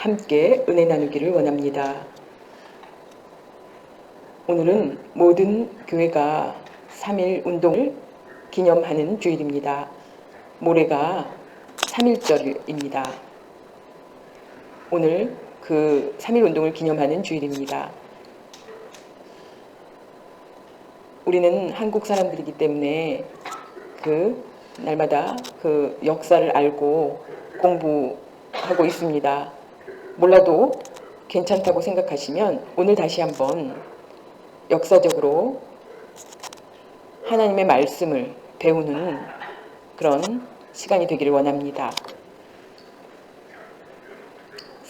함께 은혜 나누기를 원합니다. 오늘은 모든 교회가 3.1 운동을 기념하는 주일입니다. 모레가 3.1절입니다. 오늘 그 3.1 운동을 기념하는 주일입니다. 우리는 한국 사람들이기 때문에 그 날마다 그 역사를 알고 공부하고 있습니다. 몰라도 괜찮다고 생각하시면 오늘 다시 한번 역사적으로 하나님의 말씀을 배우는 그런 시간이 되기를 원합니다.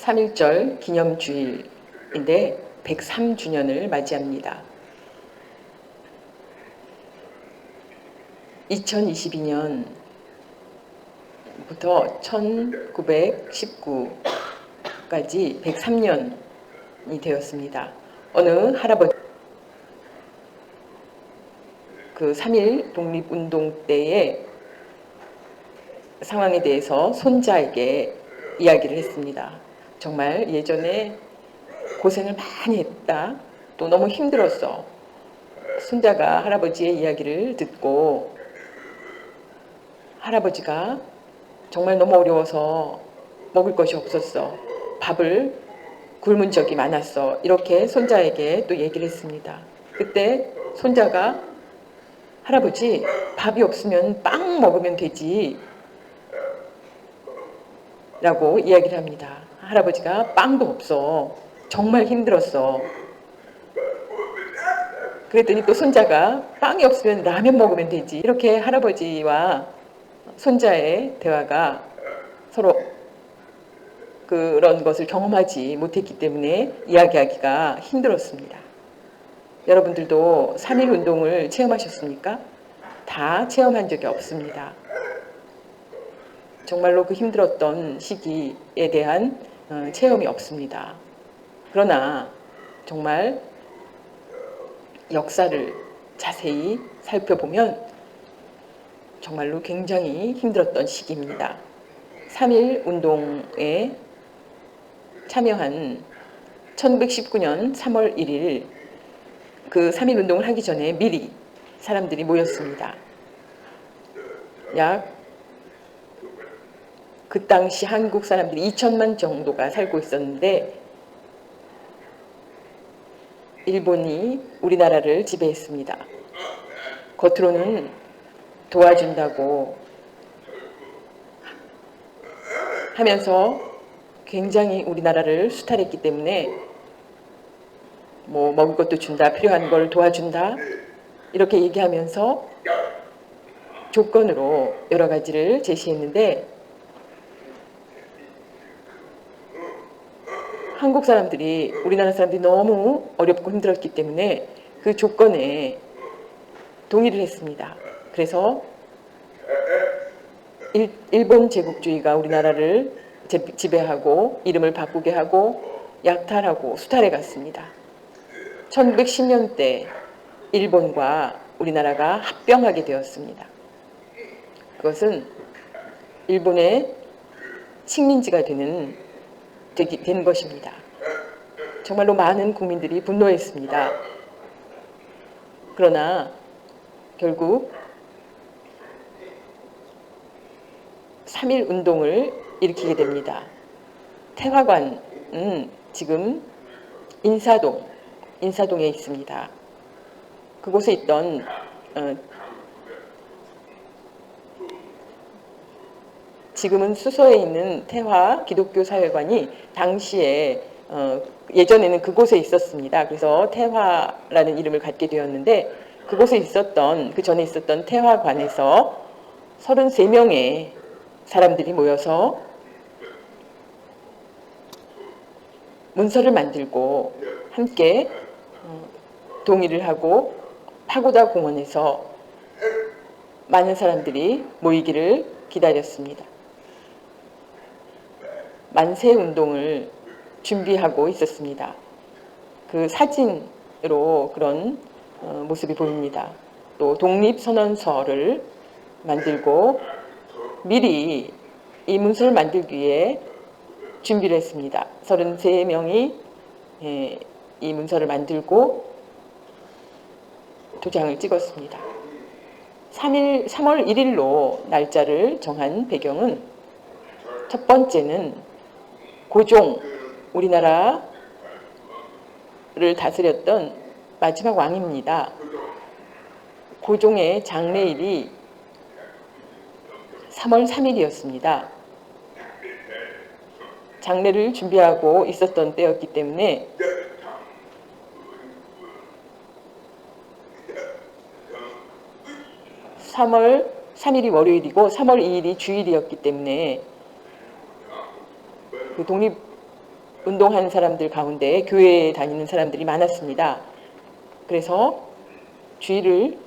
3.1절 기념주일인데 103주년을 맞이합니다. 2022년부터 1919까지 103년이 되었습니다. 어느 할아버지 그 3.1 독립운동 때의 상황에 대해서 손자에게 이야기를 했습니다. 정말 예전에 고생을 많이 했다. 또 너무 힘들었어. 손자가 할아버지의 이야기를 듣고 할아버지가 정말 너무 어려워서 먹을 것이 없었어. 밥을 굶은 적이 많았어. 이렇게 손자에게 또 얘기를 했습니다. 그때 손자가 할아버지, 밥이 없으면 빵 먹으면 되지 라고 이야기를 합니다. 할아버지가 빵도 없어. 정말 힘들었어. 그랬더니 또 손자가 빵이 없으면 라면 먹으면 되지. 이렇게 할아버지와 손자의 대화가 서로 그런 것을 경험하지 못했기 때문에 이야기하기가 힘들었습니다. 여러분들도 3.1 운동을 체험하셨습니까? 다 체험한 적이 없습니다. 정말로 그 힘들었던 시기에 대한 체험이 없습니다. 그러나 정말 역사를 자세히 살펴보면 정말로 굉장히 힘들었던 시기입니다. 3.1 운동에 참여한 1919년 3월 1일 그 3.1 운동을 하기 전에 미리 사람들이 모였습니다. 약 그 당시 한국 사람들이 2천만 정도가 살고 있었는데 일본이 우리나라를 지배했습니다. 겉으로는 도와준다고 하면서 굉장히 우리나라를 수탈했기 때문에 뭐 먹을 것도 준다, 필요한 걸 도와준다 이렇게 얘기하면서 조건으로 여러 가지를 제시했는데 한국 사람들이 우리나라 사람들이 너무 어렵고 힘들었기 때문에 그 조건에 동의를 했습니다. 그래서 일본 제국주의가 우리나라를 지배하고 이름을 바꾸게 하고 약탈하고 수탈해 갔습니다. 1910년대 일본과 우리나라가 합병하게 되었습니다. 그것은 일본의 식민지가 된 것입니다. 정말로 많은 국민들이 분노했습니다. 그러나 결국 3.1 운동을 일으키게 됩니다. 태화관은 지금 인사동에 있습니다. 그곳에 있던 지금은 수서에 있는 태화 기독교 사회관이 당시에 예전에는 그곳에 있었습니다. 그래서 태화라는 이름을 갖게 되었는데 그곳에 있었던 그 전에 있었던 태화관에서 33명의 사람들이 모여서 문서를 만들고 함께 동의를 하고 파고다 공원에서 많은 사람들이 모이기를 기다렸습니다. 만세 운동을 준비하고 있었습니다. 그 사진으로 그런 모습이 보입니다. 또 독립선언서를 만들고 미리 이 문서를 만들기 위해 준비를 했습니다. 33명이 이 문서를 만들고 도장을 찍었습니다. 3월 1일로 날짜를 정한 배경은 첫 번째는 고종, 우리나라를 다스렸던 마지막 왕입니다. 고종의 장례일이 3월 3일이었습니다. 장례를 준비하고 있었던 때였기 때문에 (3월 3일이) 월요일이고 3월 2일이 주일이었기 때문에 그 독립운동하는 사람들 가운데 교회에 다니는 사람들이 많았습니다. 그래서 주일을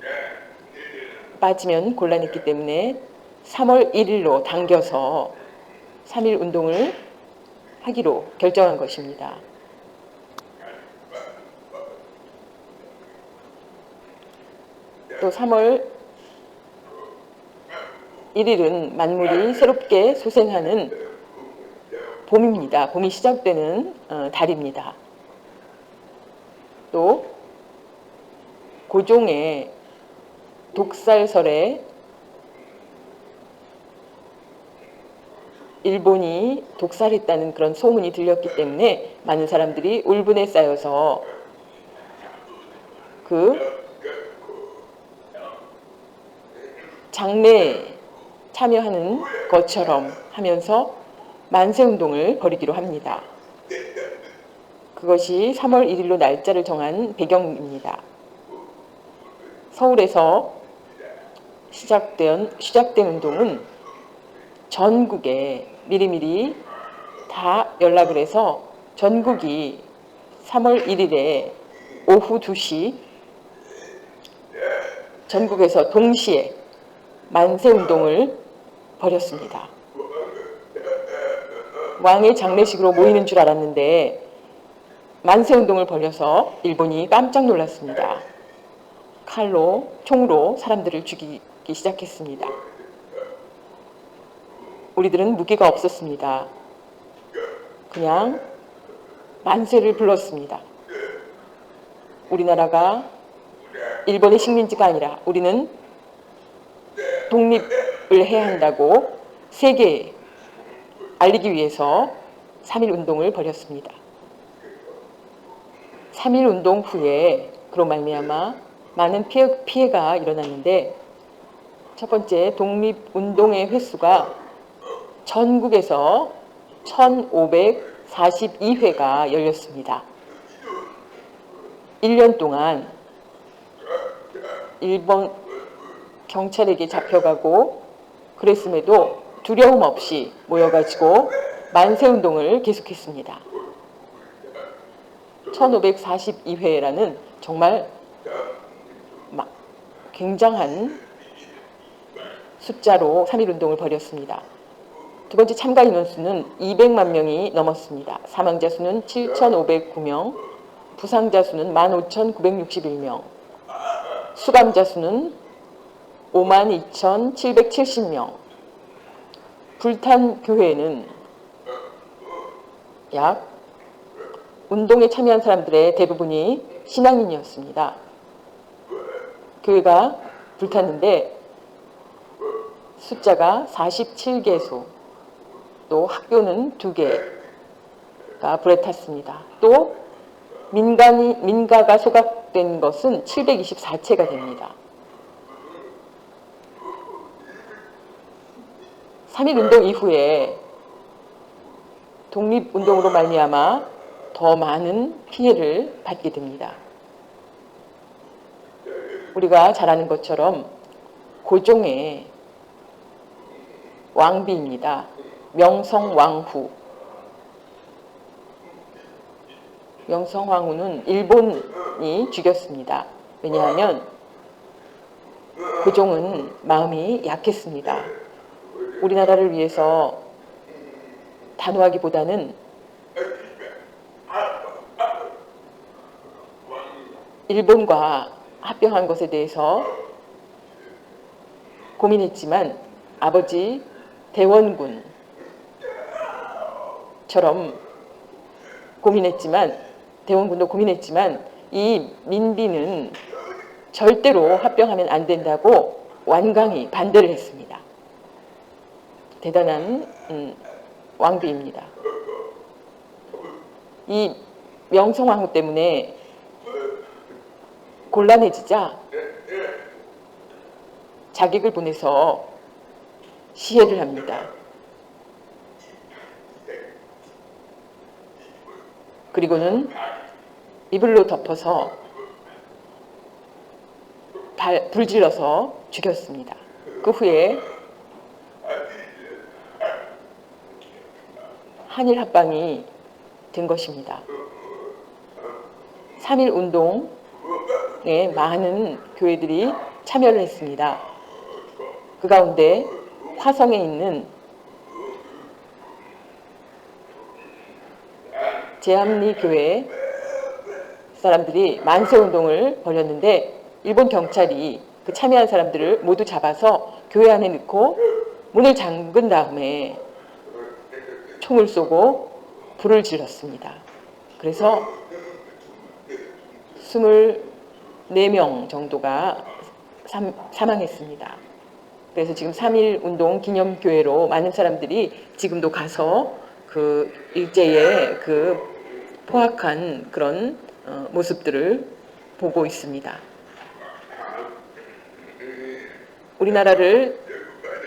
빠지면 곤란했기 때문에 3월 1일로 당겨서 3일 운동을 하기로 결정한 것입니다. 또 3월 1일은 만물이 새롭게 소생하는 봄입니다. 봄이 시작되는 달입니다. 또 고종의 독살설에 일본이 독살했다는 그런 소문이 들렸기 때문에 많은 사람들이 울분에 쌓여서 그 장례에 참여하는 것처럼 하면서 만세운동을 벌이기로 합니다. 그것이 3월 1일로 날짜를 정한 배경입니다. 서울에서 시작된 운동은 전국에 미리미리 다 연락을 해서 전국이 3월 1일에 오후 2시 전국에서 동시에 만세운동을 벌였습니다. 왕의 장례식으로 모이는 줄 알았는데 만세운동을 벌여서 일본이 깜짝 놀랐습니다. 칼로, 총으로 사람들을 죽이기 시작했습니다. 우리들은 무기가 없었습니다. 그냥 만세를 불렀습니다. 우리나라가 일본의 식민지가 아니라 우리는 독립을 해야 한다고 세계에 알리기 위해서 3.1 운동을 벌였습니다. 3.1 운동 후에 그로 말미암아 많은 피해가 일어났는데 첫 번째 독립운동의 횟수가 전국에서 1542회가 열렸습니다. 1년 동안 일본 경찰에게 잡혀가고 그랬음에도 두려움 없이 모여가지고 만세운동을 계속했습니다. 1542회라는 정말 굉장한 숫자로 3.1 운동을 벌였습니다. 두 번째 참가 인원수는 200만 명이 넘었습니다. 사망자 수는 7,509명, 부상자 수는 15,961명, 수감자 수는 52,770명, 불탄 교회는 약 운동에 참여한 사람들의 대부분이 신앙인이었습니다. 교회가 불탔는데 숫자가 47개소, 또 학교는 2개가 불에 탔습니다. 또 민가가 소각된 것은 724채가 됩니다. 3.1 운동 이후에 독립운동으로 말미암아 더 많은 피해를 받게 됩니다. 우리가 잘 아는 것처럼 고종의 왕비입니다. 명성황후. 명성황후는 일본이 죽였습니다. 왜냐하면 고종은 마음이 약했습니다. 우리나라를 위해서 단호하기보다는 일본과 합병한 것에 대해서 고민했지만 아버지 대원군 고민했지만 대원군도 고민했지만 이 민비는 절대로 합병하면 안 된다고 완강히 반대를 했습니다. 대단한 왕비입니다. 이 명성황후 때문에 곤란해지자 자객을 보내서 시해를 합니다. 그리고는 이불로 덮어서 불질러서 죽였습니다. 그 후에 한일 합방이 된 것입니다. 3.1 운동에 많은 교회들이 참여를 했습니다. 그 가운데 화성에 있는 제암리 교회 사람들이 만세운동을 벌였는데 일본 경찰이 그 참여한 사람들을 모두 잡아서 교회 안에 넣고 문을 잠근 다음에 총을 쏘고 불을 질렀습니다. 그래서 24명 정도가 사망했습니다. 그래서 지금 3.1 운동 기념교회로 많은 사람들이 지금도 가서 그 일제의 그 포악한 그런 모습들을 보고 있습니다. 우리나라를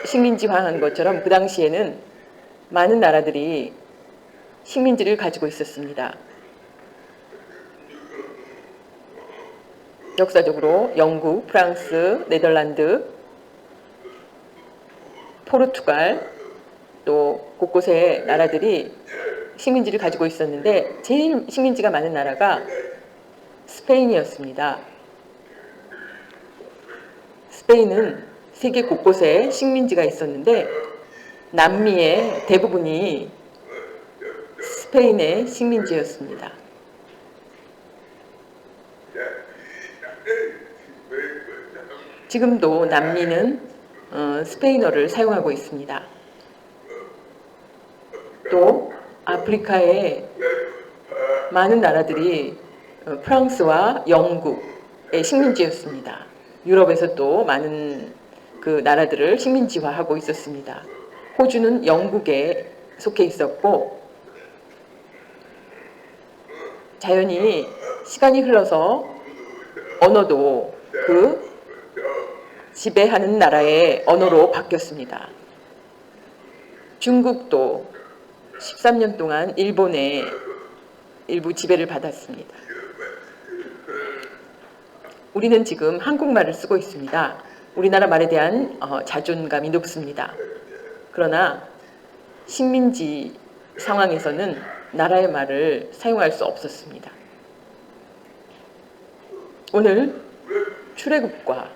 식민지화한 것처럼 그 당시에는 많은 나라들이 식민지를 가지고 있었습니다. 역사적으로 영국, 프랑스, 네덜란드, 포르투갈 또 곳곳의 나라들이 식민지를 가지고 있었는데 제일 식민지가 많은 나라가 스페인이었습니다. 스페인은 세계 곳곳에 식민지가 있었는데 남미의 대부분이 스페인의 식민지였습니다. 지금도 남미는 스페인어를 사용하고 있습니다. 또 아프리카의 많은 나라들이 프랑스와 영국의 식민지였습니다. 유럽에서 또 많은 그 나라들을 식민지화하고 있었습니다. 호주는 영국에 속해 있었고 자연히 시간이 흘러서 언어도 그 지배하는 나라의 언어로 바뀌었습니다. 중국도 13년 동안 일본의 일부 지배를 받았습니다. 우리는 지금 한국말을 쓰고 있습니다. 우리나라 말에 대한 자존감이 높습니다. 그러나 식민지 상황에서는 나라의 말을 사용할 수 없었습니다. 오늘 출애굽과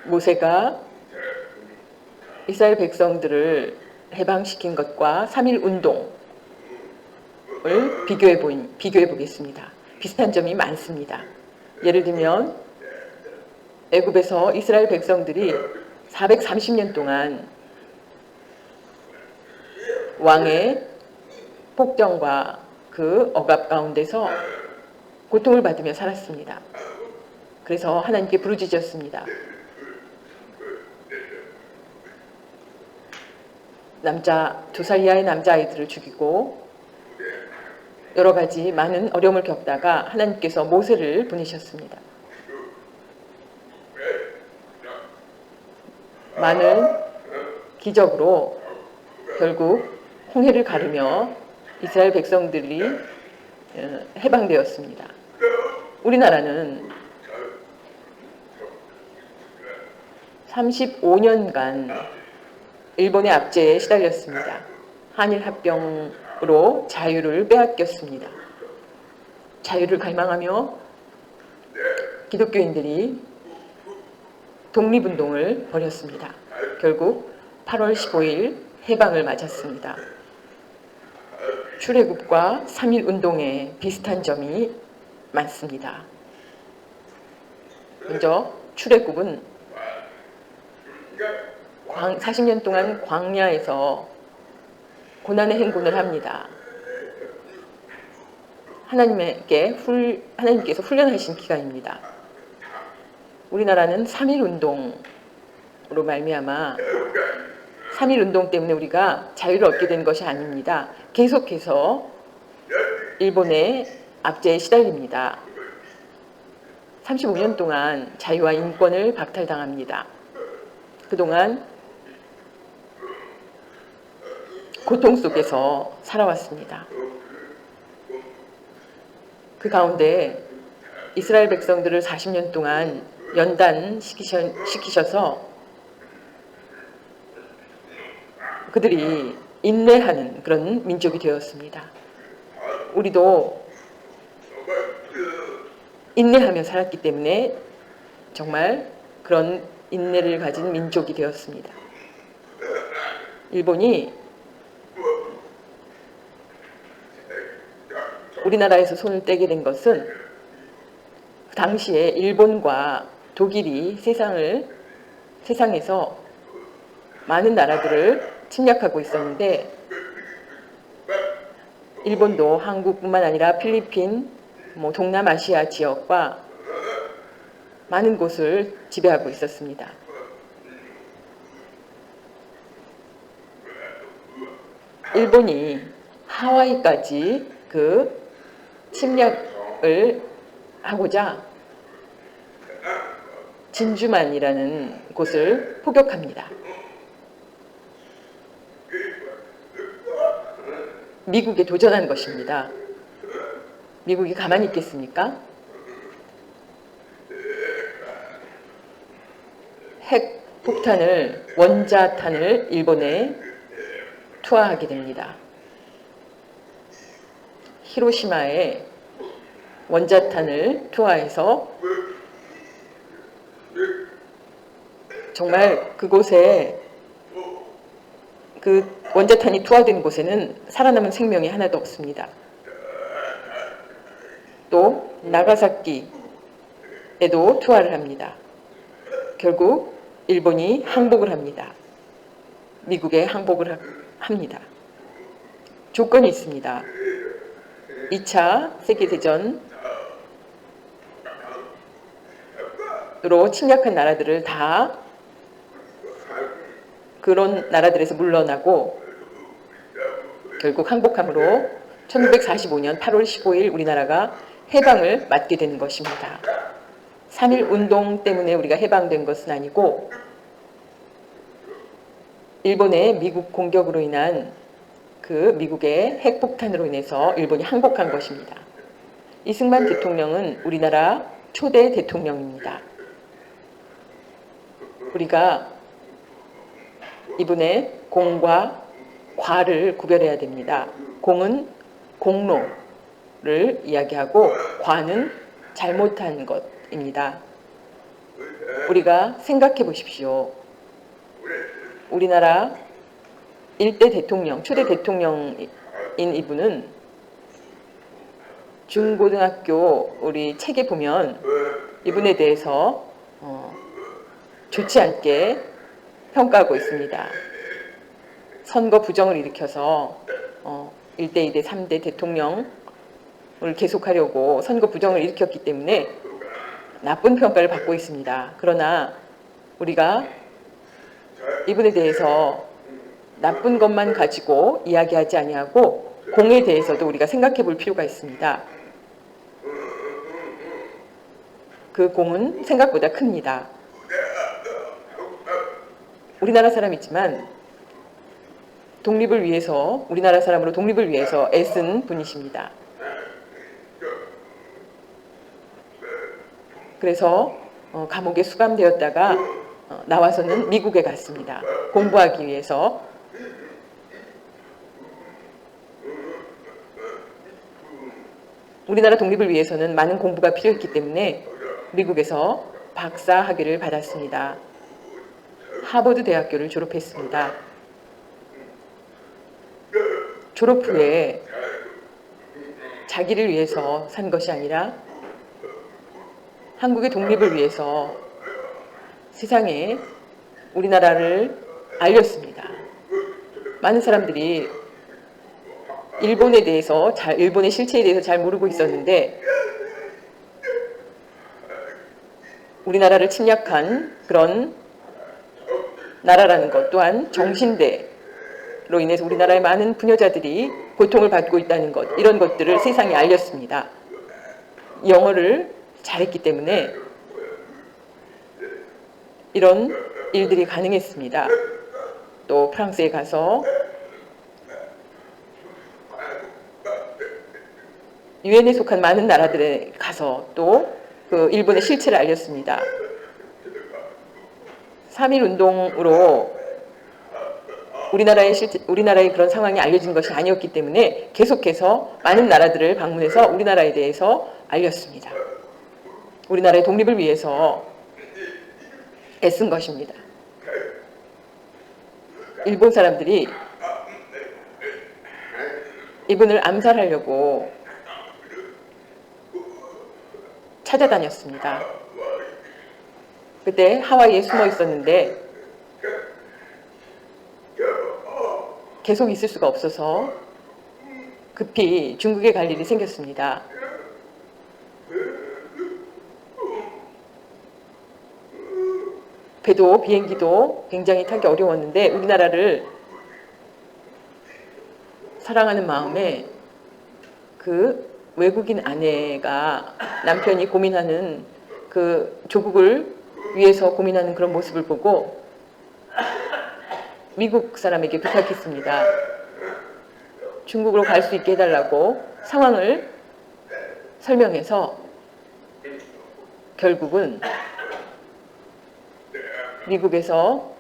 모세가 이스라엘 백성들을 해방시킨 것과 3.1 운동을 비교해 보겠습니다. 비슷한 점이 많습니다. 예를 들면 애굽에서 이스라엘 백성들이 430년 동안 왕의 폭정과 그 억압 가운데서 고통을 받으며 살았습니다. 그래서 하나님께 부르짖었습니다. 남자 2살 이하의 남자아이들을 죽이고 여러 가지 많은 어려움을 겪다가 하나님께서 모세를 보내셨습니다. 많은 기적으로 결국 홍해를 가르며 이스라엘 백성들이 해방되었습니다. 우리나라는 35년간 일본의 압제에 시달렸습니다. 한일 합병으로 자유를 빼앗겼습니다. 자유를 갈망하며 기독교인들이 독립운동을 벌였습니다. 결국 8월 15일 해방을 맞았습니다. 출애굽과 3.1 운동에 비슷한 점이 많습니다. 먼저 출애굽은 40년 동안 광야에서 고난의 행군을 합니다. 하나님께서 훈련하신 기간입니다. 우리나라는 3.1운동으로 말미암아 3.1운동 때문에 우리가 자유를 얻게 된 것이 아닙니다. 계속해서 일본의 압제에 시달립니다. 35년 동안 자유와 인권을 박탈당합니다. 그동안 고통 속에서 살아왔습니다. 그 가운데 이스라엘 백성들을 40년 동안 연단시키셔서 그들이 인내하는 그런 민족이 되었습니다. 우리도 인내하며 살았기 때문에 정말 그런 인내를 가진 민족이 되었습니다. 일본이 우리나라에서 손을 떼게 된 것은 그 당시에 일본과 독일이 세상에서 많은 나라들을 침략하고 있었는데 일본도 한국뿐만 아니라 필리핀, 동남아시아 지역과 많은 곳을 지배하고 있었습니다. 일본이 하와이까지 그 침략을 하고자 진주만이라는 곳을 포격합니다. 미국에 도전한 것입니다. 미국이 가만히 있겠습니까? 핵폭탄을, 원자탄을 일본에 투하하게 됩니다. 히로시마에 원자탄을 투하해서 정말 그곳에 그 원자탄이 투하된 곳에는 살아남은 생명이 하나도 없습니다. 또 나가사키에도 투하를 합니다. 결국 일본이 항복을 합니다. 미국에 항복을 합니다. 조건이 있습니다. 2차 세계대전으로 침략한 나라들을 다 그런 나라들에서 물러나고 결국 항복함으로 1945년 8월 15일 우리나라가 해방을 맞게 되는 것입니다. 3.1운동 때문에 우리가 해방된 것은 아니고 일본의 미국 공격으로 인한 그 미국의 핵폭탄으로 인해서 일본이 항복한 것입니다. 이승만 대통령은 우리나라 초대 대통령입니다. 우리가 이분의 공과 과를 구별해야 됩니다. 공은 공로를 이야기하고 과는 잘못한 것입니다. 우리가 생각해 보십시오. 우리나라 일대 대통령, 초대 대통령인 이분은 중고등학교 우리 책에 보면 이분에 대해서 좋지 않게 평가하고 있습니다. 선거 부정을 일으켜서 1대, 2대, 3대 대통령을 계속하려고 선거 부정을 일으켰기 때문에 나쁜 평가를 받고 있습니다. 그러나 우리가 이분에 대해서 나쁜 것만 가지고 이야기하지 아니하고 공에 대해서도 우리가 생각해 볼 필요가 있습니다. 그 공은 생각보다 큽니다. 우리나라 사람이지만 독립을 위해서, 우리나라 사람으로 독립을 위해서 애쓴 분이십니다. 그래서 감옥에 수감되었다가 나와서는 미국에 갔습니다. 공부하기 위해서. 우리나라 독립을 위해서는 많은 공부가 필요했기 때문에 미국에서 박사 학위를 받았습니다. 하버드 대학교를 졸업했습니다. 졸업 후에 자기를 위해서 산 것이 아니라 한국의 독립을 위해서 세상에 우리나라를 알렸습니다. 많은 사람들이 일본에 대해서 일본의 실체에 대해서 잘 모르고 있었는데 우리나라를 침략한 그런 나라라는 것 또한 정신대로 인해서 우리나라의 많은 부녀자들이 고통을 받고 있다는 것, 이런 것들을 세상에 알렸습니다. 영어를 잘했기 때문에 이런 일들이 가능했습니다. 또 프랑스에 가서 유엔에 속한 많은 나라들에 가서 또 그 일본의 실체를 알렸습니다. 3.1 운동으로 우리나라의 그런 상황이 알려진 것이 아니었기 때문에 계속해서 많은 나라들을 방문해서 우리나라에 대해서 알렸습니다. 우리나라의 독립을 위해서 애쓴 것입니다. 일본 사람들이 이분을 암살하려고 찾아다녔습니다. 그때 하와이에 숨어 있었는데 계속 있을 수가 없어서 급히 중국에 갈 일이 생겼습니다. 배도 비행기도 굉장히 타기 어려웠는데 우리나라를 사랑하는 마음에 그 외국인 아내가 남편이 고민하는 그 조국을 위해서 고민하는 그런 모습을 보고 미국 사람에게 부탁했습니다. 중국으로 갈 수 있게 해달라고 상황을 설명해서 결국은 미국에서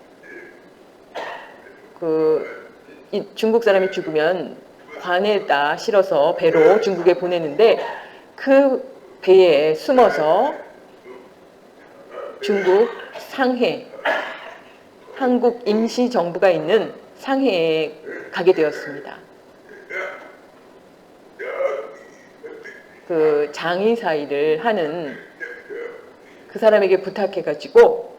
중국 사람이 죽으면 관에다 실어서 배로 중국에 보내는데 그 배에 숨어서 중국 상해, 한국 임시정부가 있는 상해에 가게 되었습니다. 그 장의사 일을 하는 그 사람에게 부탁해가지고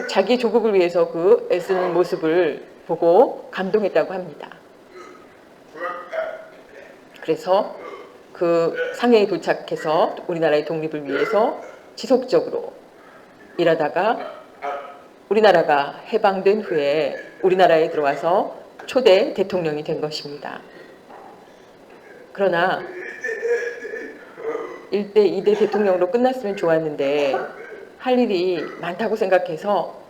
자기 조국을 위해서 그 애쓰는 모습을 보고 감동했다고 합니다. 그래서 그 상해에 도착해서 우리나라의 독립을 위해서 지속적으로 일하다가 우리나라가 해방된 후에 우리나라에 들어와서 초대 대통령이 된 것입니다. 그러나 1대, 2대 대통령으로 끝났으면 좋았는데 할 일이 많다고 생각해서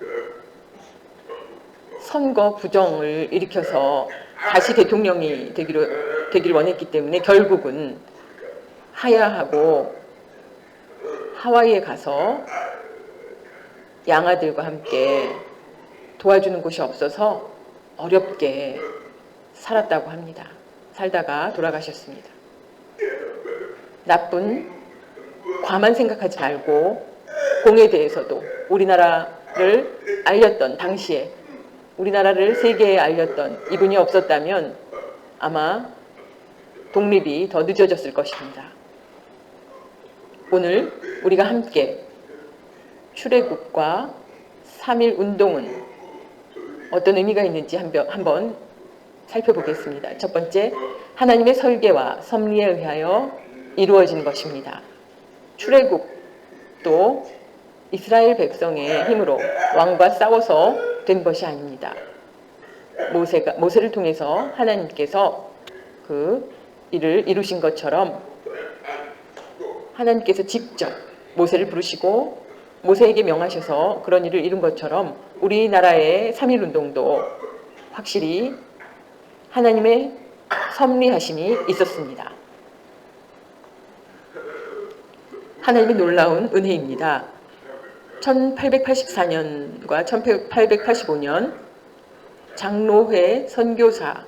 선거 부정을 일으켜서 다시 대통령이 되기를 원했기 때문에 결국은 하야하고 하와이에 가서 양아들과 함께 도와주는 곳이 없어서 어렵게 살았다고 합니다. 살다가 돌아가셨습니다. 나쁜 과만 생각하지 말고 공에 대해서도 우리나라를 알렸던 당시에 우리나라를 세계에 알렸던 이분이 없었다면 아마 독립이 더 늦어졌을 것입니다. 오늘 우리가 함께 출애굽과 3.1 운동은 어떤 의미가 있는지 한번 살펴보겠습니다. 첫 번째, 하나님의 설계와 섭리에 의하여 이루어진 것입니다. 출애굽도 이스라엘 백성의 힘으로 왕과 싸워서 된 것이 아닙니다. 모세를 통해서 하나님께서 그 일을 이루신 것처럼 하나님께서 직접 모세를 부르시고 모세에게 명하셔서 그런 일을 이룬 것처럼 우리나라의 3.1 운동도 확실히 하나님의 섭리하심이 있었습니다. 하나님의 놀라운 은혜입니다. 1884년과 1885년 장로회 선교사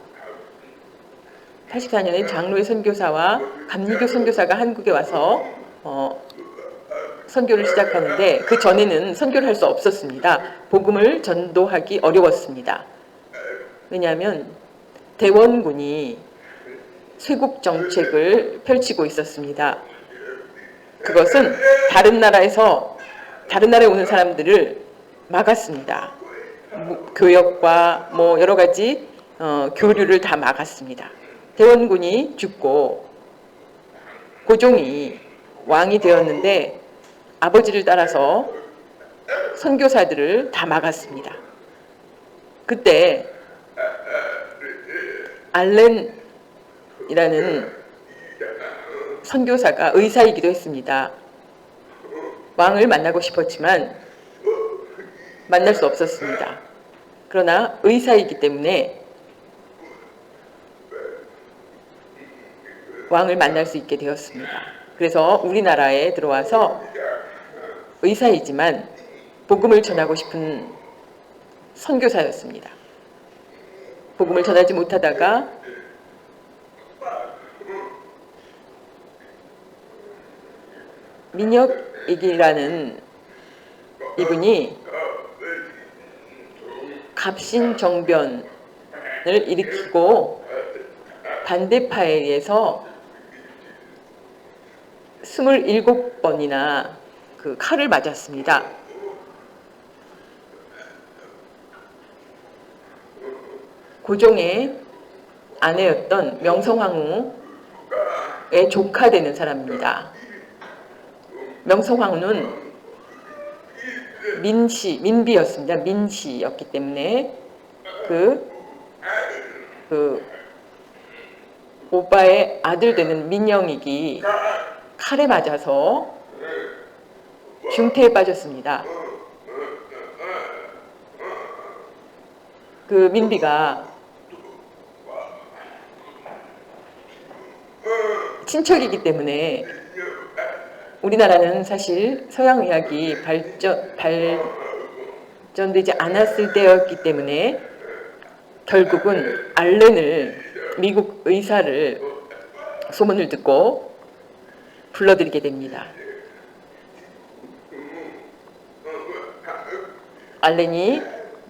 84년에 장로회 선교사와 감리교 선교사가 한국에 와서 선교를 시작하는데 그 전에는 선교를 할 수 없었습니다. 복음을 전도하기 어려웠습니다. 왜냐하면 대원군이 쇄국 정책을 펼치고 있었습니다. 그것은 다른 나라에 오는 사람들을 막았습니다. 교역과 여러 가지 교류를 다 막았습니다. 대원군이 죽고 고종이 왕이 되었는데 아버지를 따라서 선교사들을 다 막았습니다. 그때 알렌이라는 선교사가 의사이기도 했습니다. 왕을 만나고 싶었지만 만날 수 없었습니다. 그러나 의사이기 때문에 왕을 만날 수 있게 되었습니다. 그래서 우리나라에 들어와서 의사이지만 복음을 전하고 싶은 선교사였습니다. 복음을 전하지 못하다가 민혁익이라는 이분이 갑신정변을 일으키고 반대파에 의해서 27번이나 그 칼을 맞았습니다. 고종의 아내였던 명성황후의 조카 되는 사람입니다. 명성황후는 민비였습니다. 민씨였기 때문에 그 오빠의 아들 되는 민영익이 칼에 맞아서 중태에 빠졌습니다. 그 민비가 친척이기 때문에 우리나라는 사실 서양의학이 발전되지 않았을 때였기 때문에 결국은 알렌을 미국 의사를 소문을 듣고 불러들이게 됩니다. 알렌이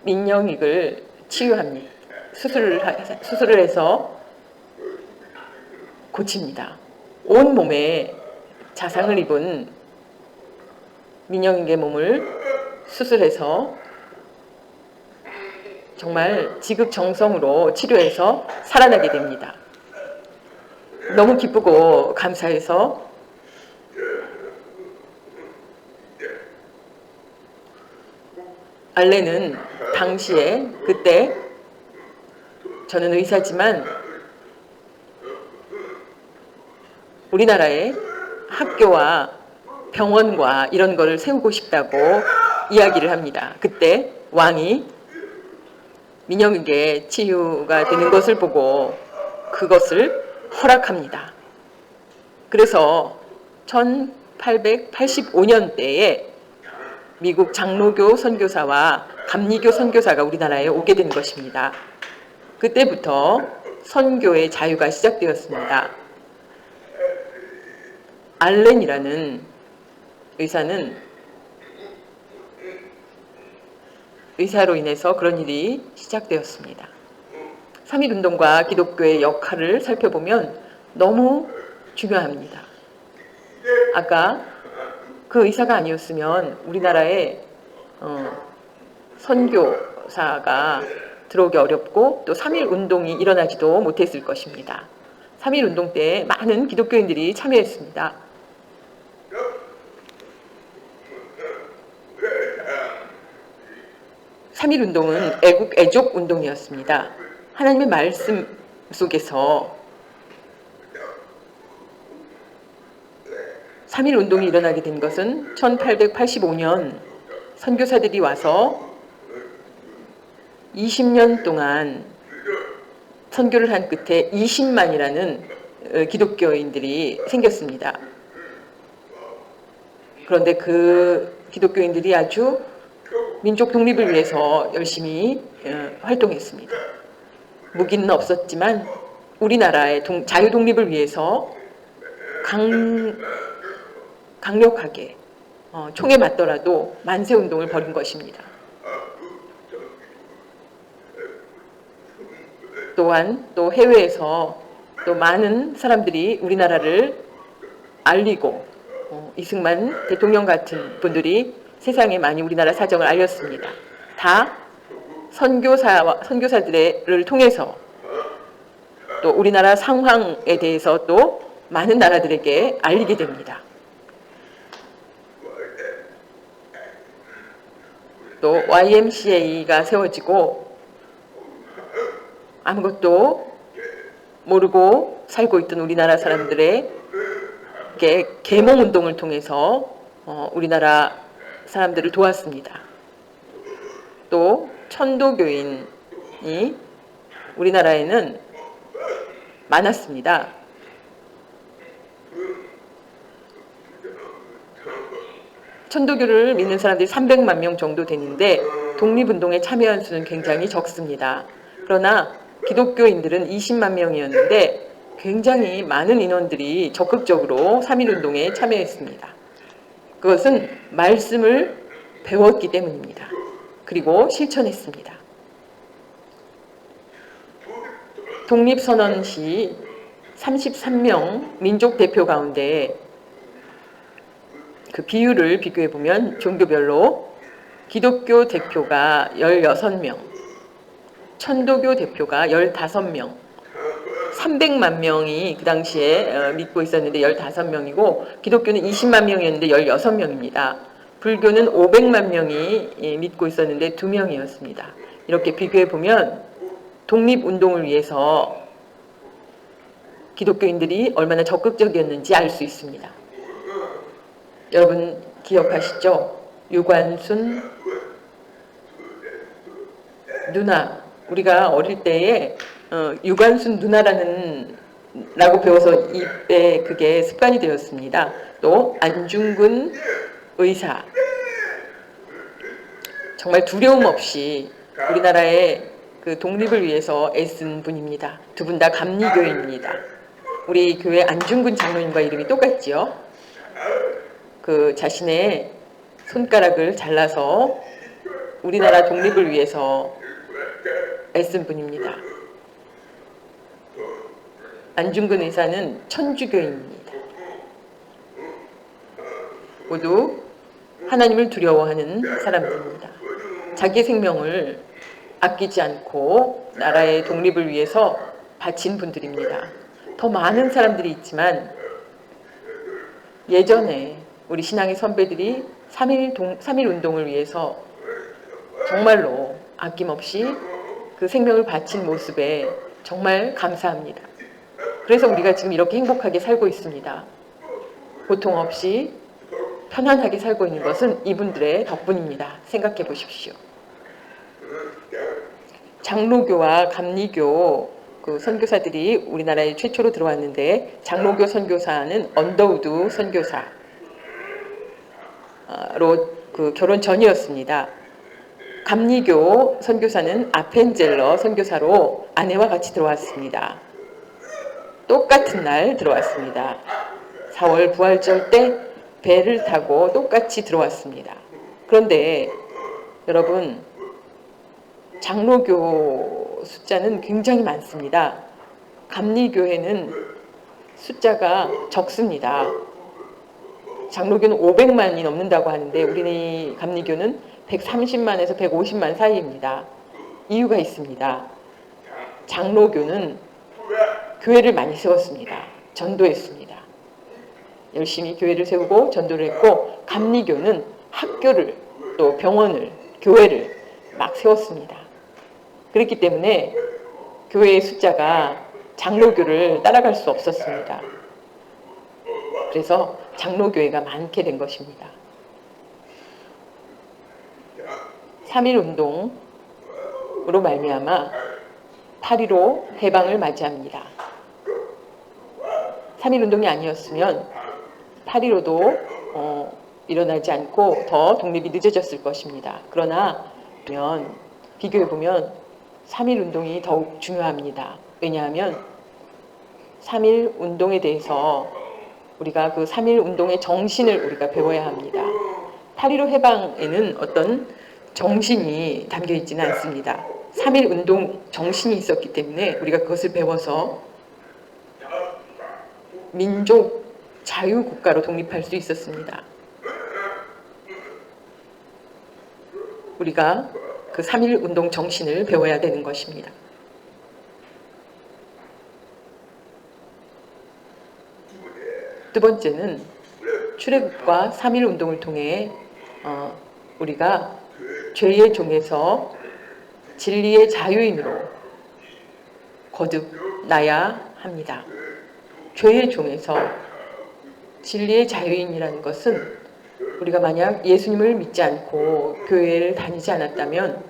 민영익을 치유합니다. 수술을 해서 고칩니다. 온 몸에 자상을 입은 민영익의 몸을 수술해서 정말 지극정성으로 치료해서 살아나게 됩니다. 너무 기쁘고 감사해서 알렌은 당시에 그때 저는 의사지만 우리나라에 학교와 병원과 이런 거를 세우고 싶다고 이야기를 합니다. 그때 왕이 민영익의 치유가 되는 것을 보고 그것을 허락합니다. 그래서 1885년대에 미국 장로교 선교사와 감리교 선교사가 우리나라에 오게 된 것입니다. 그때부터 선교의 자유가 시작되었습니다. 알렌이라는 의사는 의사로 인해서 그런 일이 시작되었습니다. 3.1운동과 기독교의 역할을 살펴보면 너무 중요합니다. 아까 그 의사가 아니었으면 우리나라에 선교사가 들어오기 어렵고 또 3.1운동이 일어나지도 못했을 것입니다. 3.1운동 때 많은 기독교인들이 참여했습니다. 3.1운동은 애국운동이었습니다. 하나님의 말씀 속에서 3.1운동이 일어나게 된 것은 1885년 선교사들이 와서 20년 동안 선교를 한 끝에 20만이라는 기독교인들이 생겼습니다. 그런데 그 기독교인들이 아주 민족 독립을 위해서 열심히 활동했습니다. 무기는 없었지만 우리나라의 자유 독립을 위해서 강력하게 총에 맞더라도 만세운동을 벌인 것입니다. 또한 또 해외에서 또 많은 사람들이 우리나라를 알리고 이승만 대통령 같은 분들이 세상에 많이 우리나라 사정을 알렸습니다. 다 선교사들을 통해서 또 우리나라 상황에 대해서 또 많은 나라들에게 알리게 됩니다. 또 YMCA가 세워지고 아무것도 모르고 살고 있던 우리나라 사람들에게 계몽운동을 통해서 우리나라 사람들을 도왔습니다. 또 천도교인이 우리나라에는 많았습니다. 천도교를 믿는 사람들이 300만 명 정도 되는데 독립운동에 참여한 수는 굉장히 적습니다. 그러나 기독교인들은 20만 명이었는데 굉장히 많은 인원들이 적극적으로 3.1운동에 참여했습니다. 그것은 말씀을 배웠기 때문입니다. 그리고 실천했습니다. 독립선언 시 33명 민족 대표 가운데 그 비율을 비교해 보면 종교별로 기독교 대표가 16명, 천도교 대표가 15명, 300만 명이 그 당시에 믿고 있었는데 15명이고 기독교는 20만 명이었는데 16명입니다. 불교는 500만 명이 믿고 있었는데 2명이었습니다. 이렇게 비교해 보면 독립운동을 위해서 기독교인들이 얼마나 적극적이었는지 알 수 있습니다. 여러분 기억하시죠? 유관순 누나, 우리가 어릴 때에 유관순 누나라는 라고 배워서 입에 그게 습관이 되었습니다. 또 안중근 의사, 정말 두려움 없이 우리나라의 그 독립을 위해서 애쓴 분입니다. 두 분 다 감리교인입니다. 우리 교회 안중근 장로님과 이름이 똑같지요. 그 자신의 손가락을 잘라서 우리나라 독립을 위해서 애쓴 분입니다. 안중근 의사는 천주교인입니다. 모두 하나님을 두려워하는 사람들입니다. 자기 생명을 아끼지 않고 나라의 독립을 위해서 바친 분들입니다. 더 많은 사람들이 있지만 예전에 우리 신앙의 선배들이 3.1 운동을 위해서 정말로 아낌없이 그 생명을 바친 모습에 정말 감사합니다. 그래서 우리가 지금 이렇게 행복하게 살고 있습니다. 고통 없이 편안하게 살고 있는 것은 이분들의 덕분입니다. 생각해 보십시오. 장로교와 감리교 그 선교사들이 우리나라에 최초로 들어왔는데 장로교 선교사는 언더우드 선교사로 그 결혼 전이었습니다. 감리교 선교사는 아펜젤러 선교사로 아내와 같이 들어왔습니다. 똑같은 날 들어왔습니다. 4월 부활절 때 배를 타고 똑같이 들어왔습니다. 그런데 여러분, 장로교 숫자는 굉장히 많습니다. 감리교회는 숫자가 적습니다. 장로교는 500만이 넘는다고 하는데 우리 감리교는 130만에서 150만 사이입니다. 이유가 있습니다. 장로교는 교회를 많이 세웠습니다. 전도했습니다. 열심히 교회를 세우고 전도를 했고, 감리교는 학교를 또 병원을 교회를 막 세웠습니다. 그렇기 때문에 교회의 숫자가 장로교를 따라갈 수 없었습니다. 그래서 장로교회가 많게 된 것입니다. 3.1운동으로 말미암아 8.15 해방을 맞이합니다. 3.1운동이 아니었으면 8.15도 일어나지 않고 더 독립이 늦어졌을 것입니다. 그러나 비교해보면 3.1운동이 더욱 중요합니다. 왜냐하면 3.1운동에 대해서 우리가 그 3.1운동의 정신을 우리가 배워야 합니다. 8.15 해방에는 어떤 정신이 담겨 있지는 않습니다. 3.1운동 정신이 있었기 때문에 우리가 그것을 배워서 민족 자유국가로 독립할 수 있었습니다. 우리가 그 3.1운동 정신을 배워야 되는 것입니다. 두 번째는 출애굽과 3.1 운동을 통해 우리가 죄의 종에서 진리의 자유인으로 거듭나야 합니다. 죄의 종에서 진리의 자유인이라는 것은 우리가 만약 예수님을 믿지 않고 교회를 다니지 않았다면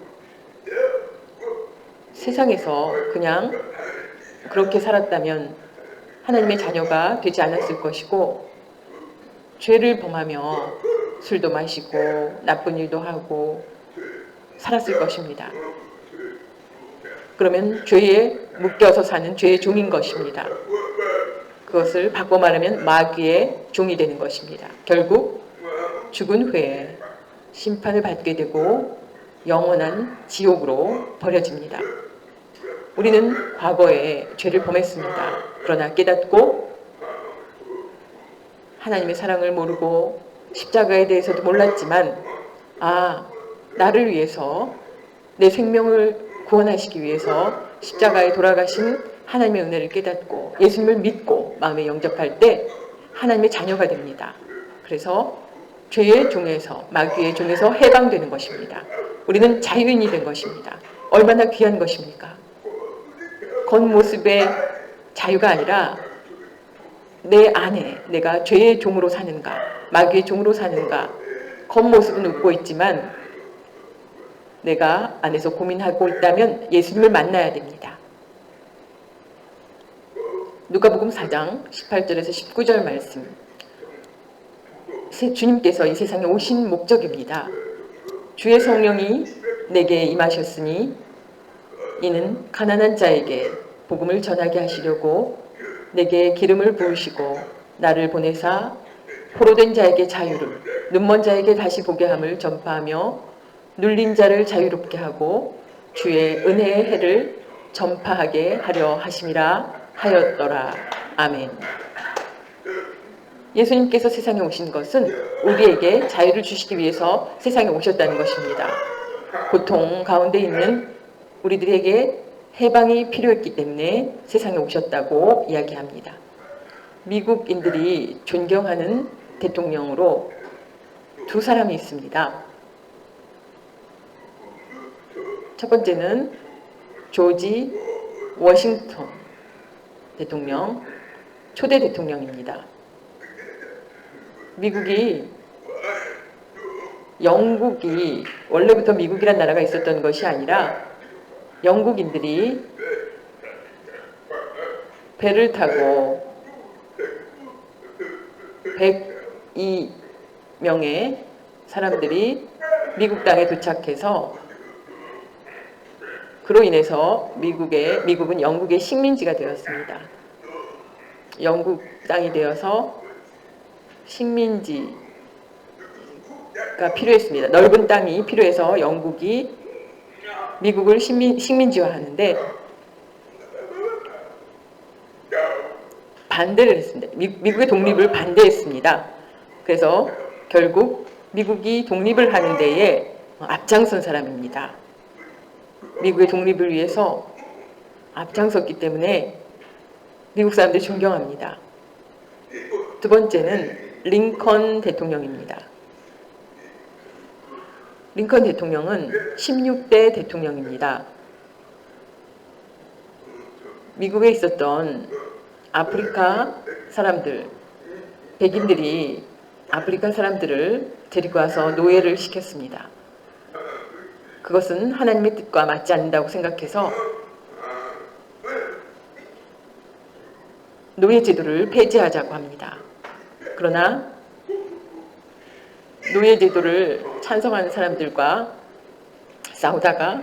세상에서 그냥 그렇게 살았다면 하나님의 자녀가 되지 않았을 것이고 죄를 범하며 술도 마시고 나쁜 일도 하고 살았을 것입니다. 그러면 죄에 묶여서 사는 죄의 종인 것입니다. 그것을 바꿔 말하면 마귀의 종이 되는 것입니다. 결국 죽은 후에 심판을 받게 되고 영원한 지옥으로 버려집니다. 우리는 과거에 죄를 범했습니다. 그러나 깨닫고 하나님의 사랑을 모르고 십자가에 대해서도 몰랐지만 나를 위해서 내 생명을 구원하시기 위해서 십자가에 돌아가신 하나님의 은혜를 깨닫고 예수님을 믿고 마음에 영접할 때 하나님의 자녀가 됩니다. 그래서 죄의 종에서 마귀의 종에서 해방되는 것입니다. 우리는 자유인이 된 것입니다. 얼마나 귀한 것입니까? 겉모습의 자유가 아니라 내 안에 내가 죄의 종으로 사는가 마귀의 종으로 사는가 겉모습은 웃고 있지만 내가 안에서 고민하고 있다면 예수님을 만나야 됩니다. 누가복음 4장 18절에서 19절 말씀 주님께서 이 세상에 오신 목적입니다. 주의 성령이 내게 임하셨으니 이는 가난한 자에게 복음을 전하게 하시려고 내게 기름을 부으시고 나를 보내사 포로된 자에게 자유를 눈먼 자에게 다시 보게 함을 전파하며 눌린 자를 자유롭게 하고 주의 은혜의 해를 전파하게 하려 하심이라 하였더라. 아멘. 예수님께서 세상에 오신 것은 우리에게 자유를 주시기 위해서 세상에 오셨다는 것입니다. 고통 가운데 있는 우리들에게 해방이 필요했기 때문에 세상에 오셨다고 이야기합니다. 미국인들이 존경하는 대통령으로 두 사람이 있습니다. 첫 번째는 조지 워싱턴 대통령, 초대 대통령입니다. 영국이 원래부터 미국이란 나라가 있었던 것이 아니라 영국인들이 배를 타고 102명의 사람들이 미국 땅에 도착해서 그로 인해서 미국은 영국의 식민지가 되었습니다. 영국 땅이 되어서 식민지가 필요했습니다. 넓은 땅이 필요해서 영국이 미국을 식민지화하는데 반대를 했습니다. 미국의 독립을 반대했습니다. 그래서 결국 미국이 독립을 하는 데에 앞장선 사람입니다. 미국의 독립을 위해서 앞장섰기 때문에 미국 사람들이 존경합니다. 두 번째는 링컨 대통령입니다. 링컨 대통령은 16대 대통령입니다. 미국에 있었던 아프리카 사람들, 백인들이 아프리카 사람들을 데리고 와서 노예를 시켰습니다. 그것은 하나님의 뜻과 맞지 않는다고 생각해서 노예 제도를 폐지하자고 합니다. 그러나 노예 제도를 찬성하는 사람들과 싸우다가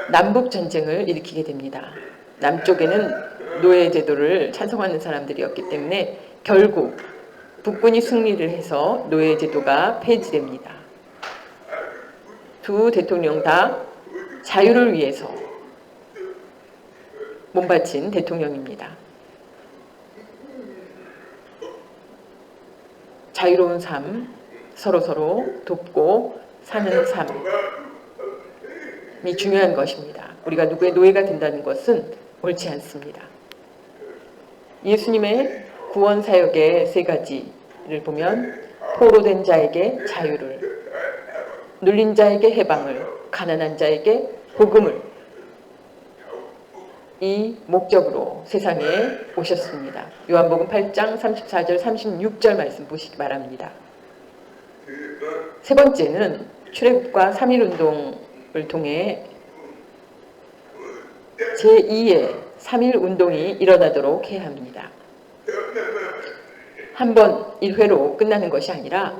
남북 전쟁을 일으키게 됩니다. 남쪽에는 노예 제도를 찬성하는 사람들이었기 때문에 결국 북군이 승리를 해서 노예 제도가 폐지됩니다. 두 대통령 다 자유를 위해서 몸바친 대통령입니다. 자유로운 삶, 서로서로 돕고 사는 삶이 중요한 것입니다. 우리가 누구의 노예가 된다는 것은 옳지 않습니다. 예수님의 구원 사역의 세 가지를 보면 포로된 자에게 자유를, 눌린 자에게 해방을, 가난한 자에게 복음을, 이 목적으로 세상에 오셨습니다. 요한복음 8장 34절 36절 말씀 보시기 바랍니다. 세 번째는 출애굽과 3.1운동을 통해 제2의 3.1운동이 일어나도록 해야 합니다. 한 번 1회로 끝나는 것이 아니라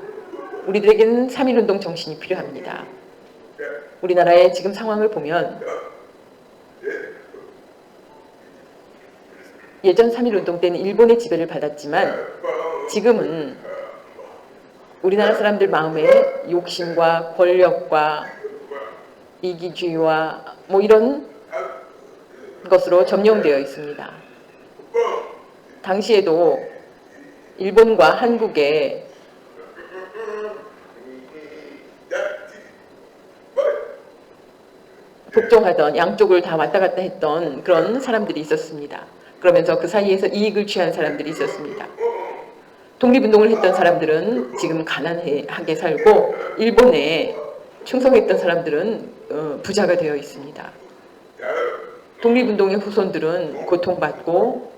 우리들에게는 3.1운동 정신이 필요합니다. 우리나라의 지금 상황을 보면 예전 3.1운동 때는 일본의 지배를 받았지만 지금은 우리나라 사람들 마음에 욕심과 권력과 이기주의와 뭐 이런 것으로 점령되어 있습니다. 당시에도 일본과 한국에 복종하던, 양쪽을 다 왔다 갔다 했던 그런 사람들이 있었습니다. 그러면서 그 사이에서 이익을 취한 사람들이 있었습니다. 독립운동을 했던 사람들은 지금 가난하게 살고 일본에 충성했던 사람들은 부자가 되어 있습니다. 독립운동의 후손들은 고통받고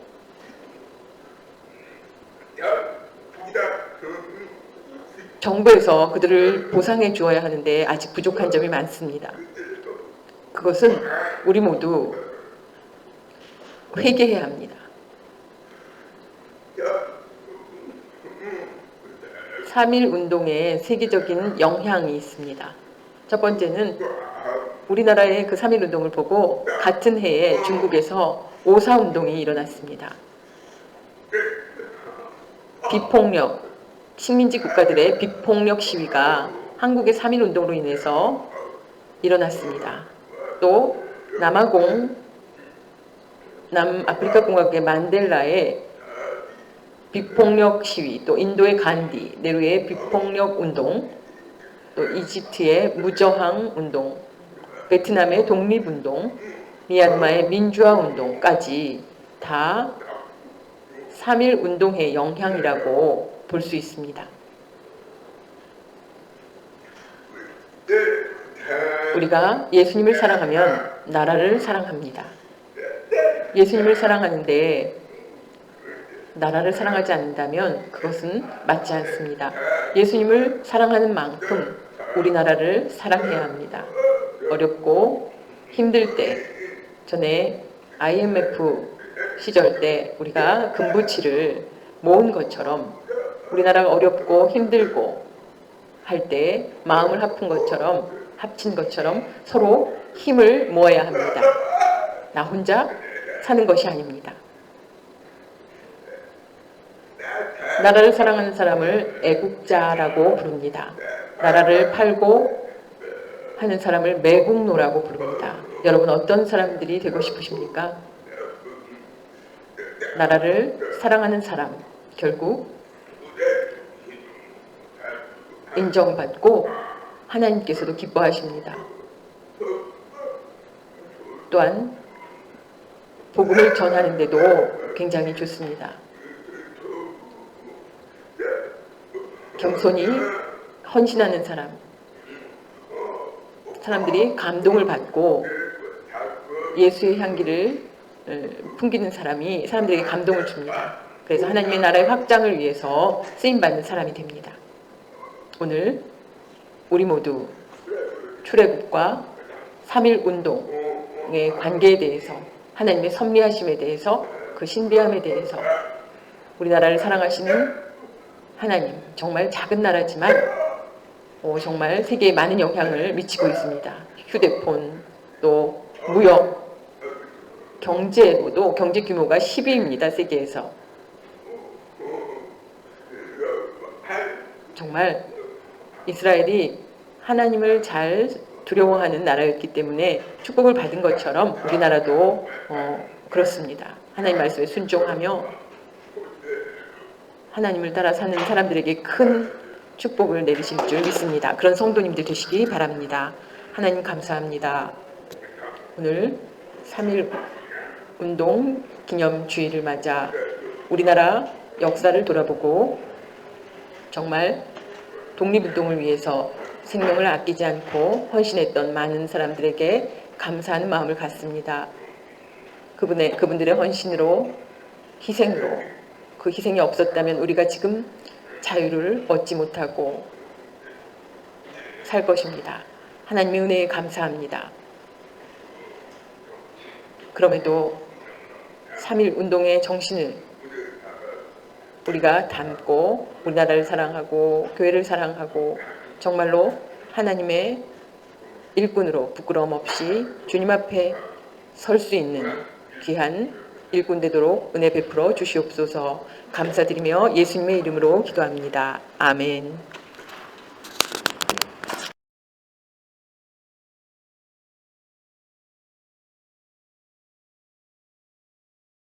정부에서 그들을 보상해 주어야 하는데 아직 부족한 점이 많습니다. 그것은 우리 모두 회개해야 합니다. 3.1운동에 세계적인 영향이 있습니다. 첫 번째는 우리나라의 그 3.1운동을 보고 같은 해에 중국에서 5.4운동이 일어났습니다. 비폭력, 식민지 국가들의 비폭력 시위가 한국의 3.1운동으로 인해서 일어났습니다. 또 남아프리카 공화국의 만델라의 비폭력 시위, 또 인도의 간디, 네루의 비폭력 운동, 또 이집트의 무저항 운동, 베트남의 독립운동, 미얀마의 민주화 운동까지 다 3.1운동의 영향이라고 볼 수 있습니다. 우리가 예수님을 사랑하면 나라를 사랑합니다. 예수님을 사랑하는데 나라를 사랑하지 않는다면 그것은 맞지 않습니다. 예수님을 사랑하는 만큼 우리나라를 사랑해야 합니다. 어렵고 힘들 때, 전에 IMF 시절 때 우리가 금부치를 모은 것처럼 우리나라가 어렵고 힘들고 할 때 마음을 합친 것처럼 서로 힘을 모아야 합니다. 나 혼자 사는 것이 아닙니다. 나라를 사랑하는 사람을 애국자라고 부릅니다. 나라를 팔고 하는 사람을 매국노라고 부릅니다. 여러분 어떤 사람들이 되고 싶으십니까? 나라를 사랑하는 사람, 결국 인정받고 하나님께서도 기뻐하십니다. 또한 복음을 전하는데도 굉장히 좋습니다. 겸손히 헌신하는 사람들이 감동을 받고 예수의 향기를 풍기는 사람이 사람들에게 감동을 줍니다. 그래서 하나님의 나라의 확장을 위해서 쓰임받는 사람이 됩니다. 오늘 우리 모두 출애굽과 3.1운동의 관계에 대해서, 하나님의 섭리하심에 대해서, 그 신비함에 대해서, 우리나라를 사랑하시는 하나님, 정말 작은 나라지만 정말 세계에 많은 영향을 미치고 있습니다. 휴대폰, 또 무역, 경제로도 경제 규모가 10위입니다. 세계에서. 정말 이스라엘이 하나님을 잘 두려워하는 나라였기 때문에 축복을 받은 것처럼 우리나라도 그렇습니다. 하나님 말씀에 순종하며 하나님을 따라 사는 사람들에게 큰 축복을 내리실 줄 믿습니다. 그런 성도님들 되시기 바랍니다. 하나님 감사합니다. 오늘 3.1운동 기념주의를 맞아 우리나라 역사를 돌아보고 정말 독립운동을 위해서 생명을 아끼지 않고 헌신했던 많은 사람들에게 감사하는 마음을 갖습니다. 그분들의 헌신으로, 희생으로, 그 희생이 없었다면 우리가 지금 자유를 얻지 못하고 살 것입니다. 하나님의 은혜에 감사합니다. 그럼에도 3.1 운동의 정신을 우리가 담고 우리나라를 사랑하고 교회를 사랑하고 정말로 하나님의 일꾼으로 부끄러움 없이 주님 앞에 설 수 있는 귀한 일꾼 되도록 은혜 베풀어 주시옵소서. 감사드리며 예수님의 이름으로 기도합니다. 아멘.